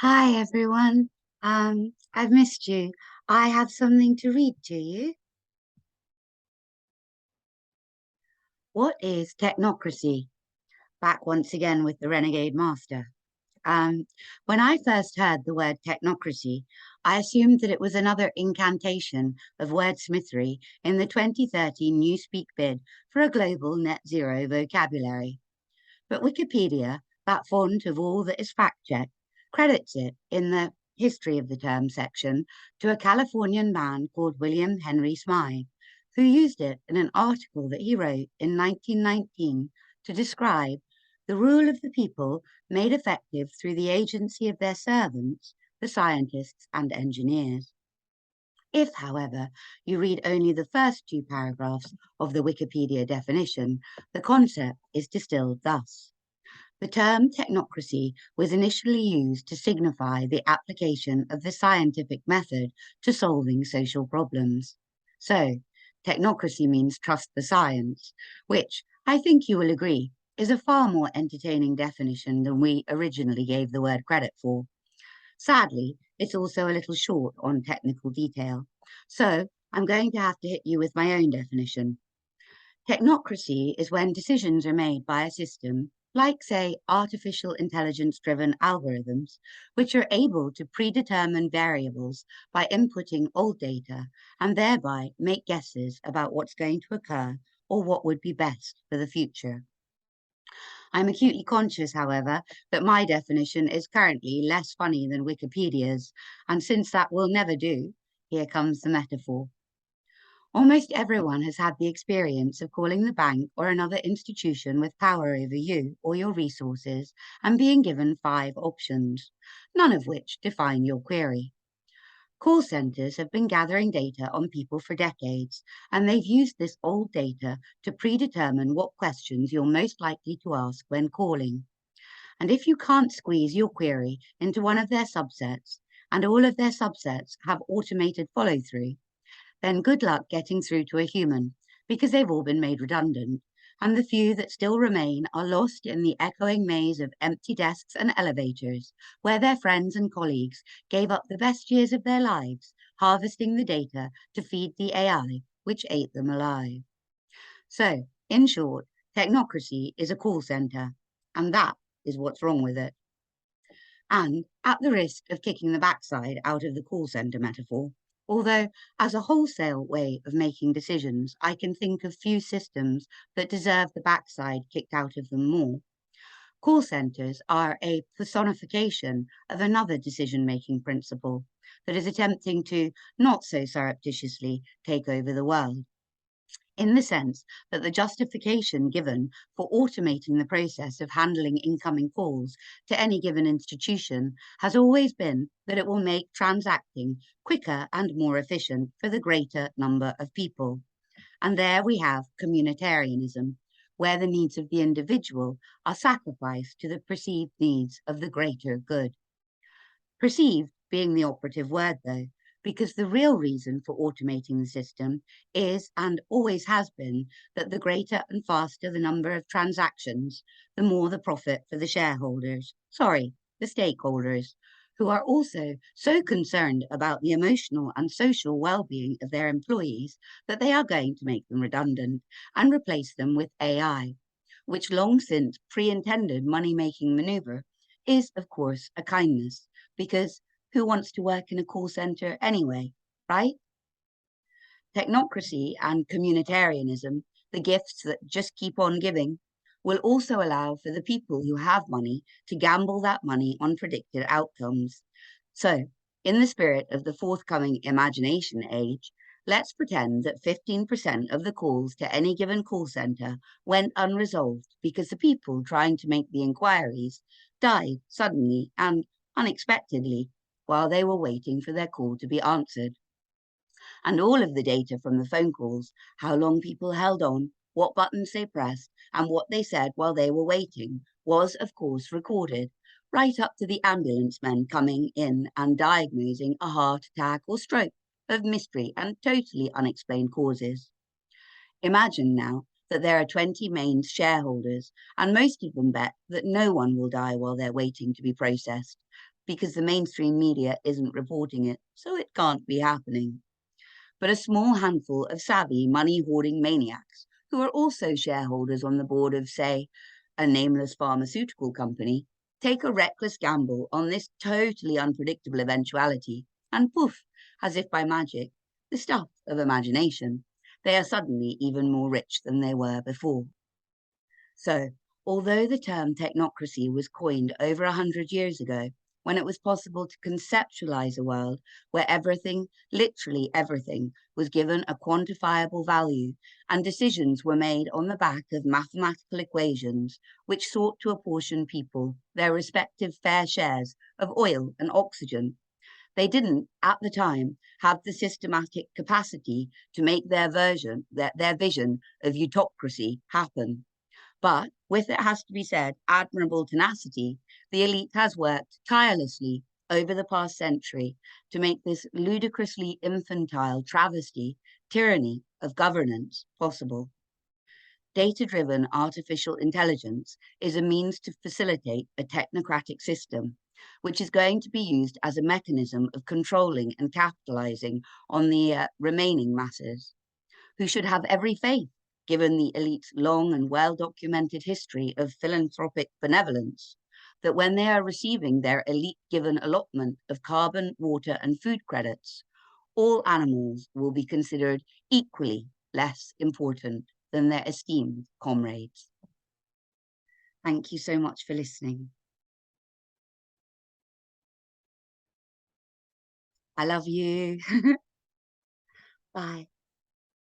Hi everyone. I've missed you. I have something to read to you. What is technocracy? Back once again with the Renegade Master. Um, when I first heard the word technocracy, I assumed that it was another incantation of wordsmithery in the 2013 Newspeak bid for a global net zero vocabulary. But Wikipedia, that font of all that is fact-checked, credits it in the history of the term section to a Californian man called William Henry Smythe, who used it in an article that he wrote in 1919 to describe the rule of the people made effective through the agency of their servants, the scientists and engineers. If, however, you read only the first two paragraphs of the Wikipedia definition, the concept is distilled thus. The term technocracy was initially used to signify the application of the scientific method to solving social problems. So, technocracy means trust the science, which I think you will agree is a far more entertaining definition than we originally gave the word credit for. Sadly, it's also a little short on technical detail. So, I'm going to have to hit you with my own definition. Technocracy is when decisions are made by a system, like, say, artificial intelligence driven algorithms, which are able to predetermine variables by inputting old data and thereby make guesses about what's going to occur or what would be best for the future. I'm acutely conscious, however, that my definition is currently less funny than Wikipedia's, and since that will never do, here comes the metaphor. Almost everyone has had the experience of calling the bank or another institution with power over you or your resources and being given 5 options, none of which define your query. Call centers have been gathering data on people for decades, and they've used this old data to predetermine what questions you're most likely to ask when calling. And if you can't squeeze your query into one of their subsets, and all of their subsets have automated follow through, then good luck getting through to a human, because they've all been made redundant, and the few that still remain are lost in the echoing maze of empty desks and elevators, where their friends and colleagues gave up the best years of their lives harvesting the data to feed the AI, which ate them alive. So, in short, technocracy is a call centre, and that is what's wrong with it. And at the risk of kicking the backside out of the call centre metaphor, although as a wholesale way of making decisions, I can think of few systems that deserve the backside kicked out of them more, call centres are a personification of another decision-making principle that is attempting to not so surreptitiously take over the world, in the sense that the justification given for automating the process of handling incoming calls to any given institution has always been that it will make transacting quicker and more efficient for the greater number of people. And there we have communitarianism, where the needs of the individual are sacrificed to the perceived needs of the greater good. Perceived being the operative word, though, because the real reason for automating the system is and always has been that the greater and faster the number of transactions, the more the profit for the shareholders, sorry, the stakeholders, who are also so concerned about the emotional and social well-being of their employees that they are going to make them redundant and replace them with AI, which long since pre-intended money-making maneuver is, of course, a kindness, because who wants to work in a call center anyway, right? Technocracy and communitarianism, the gifts that just keep on giving, will also allow for the people who have money to gamble that money on predicted outcomes. So, in the spirit of the forthcoming imagination age, let's pretend that 15% of the calls to any given call center went unresolved because the people trying to make the inquiries died suddenly and unexpectedly while they were waiting for their call to be answered. And all of the data from the phone calls, how long people held on, what buttons they pressed, and what they said while they were waiting, was, of course, recorded, right up to the ambulance men coming in and diagnosing a heart attack or stroke of mystery and totally unexplained causes. Imagine now that there are 20 main shareholders, and most of them bet that no one will die while they're waiting to be processed. because the mainstream media isn't reporting it, so it can't be happening. But a small handful of savvy money-hoarding maniacs, who are also shareholders on the board of, say, a nameless pharmaceutical company, take a reckless gamble on this totally unpredictable eventuality, and poof, as if by magic, the stuff of imagination, they are suddenly even more rich than they were before. So, although the term technocracy was coined over 100 years ago, when it was possible to conceptualize a world where everything, literally everything, was given a quantifiable value, and decisions were made on the back of mathematical equations which sought to apportion people their respective fair shares of oil and oxygen, they didn't, at the time, have the systematic capacity to make their vision of utocracy happen. But, with it has to be said, admirable tenacity, the elite has worked tirelessly over the past century to make this ludicrously infantile travesty, tyranny of governance, possible. Data-driven artificial intelligence is a means to facilitate a technocratic system, which is going to be used as a mechanism of controlling and capitalizing on the remaining masses, who should have every faith, given the elite's long and well-documented history of philanthropic benevolence, that when they are receiving their elite-given allotment of carbon, water, and food credits, all animals will be considered equally less important than their esteemed comrades. Thank you so much for listening. I love you. Bye.